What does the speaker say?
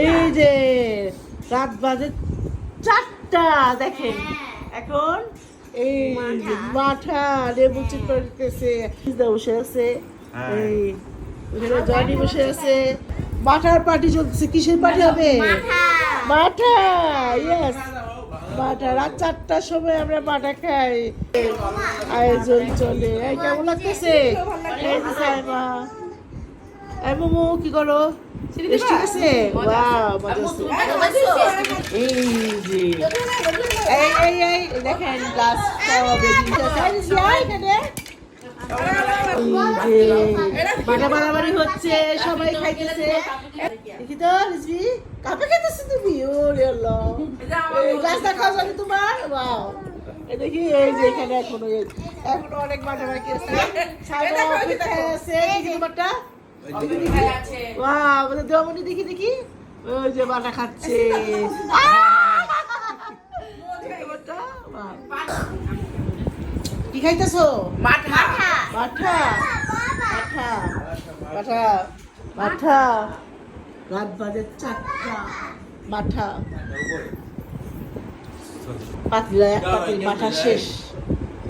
এই যে রাত বাজে 4টা, দেখেন এখন এই মাঠা লেবু চিপড়তেছে, বসে আছে, এই ওখানে জনি বসে আছে, মাঠার পার্টি চলতেছে। কিসের পার্টি হবে? মাঠা, ইয়েস মাঠা। রাত 4টার সময় আমরা মাঠা খাই, আয়োজন চলে। এই কেমন লাগতেছে? এই যে সাইমা, এই মোমো কি করো? ঠিক আছে, ওয়াও মজা আছে। এই যে এই দেখেন গ্লাস খাওয়া বেশি এখানে। এই যে বাটা বাড়াবাড়ি হচ্ছে, সবাই খাইতেছে। দেখি তো রিজভি, কাপে খাইতেছে তুমি? ওরে আল্লাহ, এই গ্লাসটা খাওয়া যাবে তোমার? ওয়াও, এই দেখি এই যে এখানে এখনো অনেক বাটা বাকি আছে। সাইমা অপেক্ষায় আছে। দেখি তোমারটা, ওয়াও বলে দেওয়ামনি, দেখি দেখি ওই যে বাটা খাচ্ছে। কি খাইতেছো? মাঠা মাঠা মাঠা মাঠা মাঠা। রাত বাজে 4টা, মাঠা পাতলা এক পাতিল মাঠা শেষ।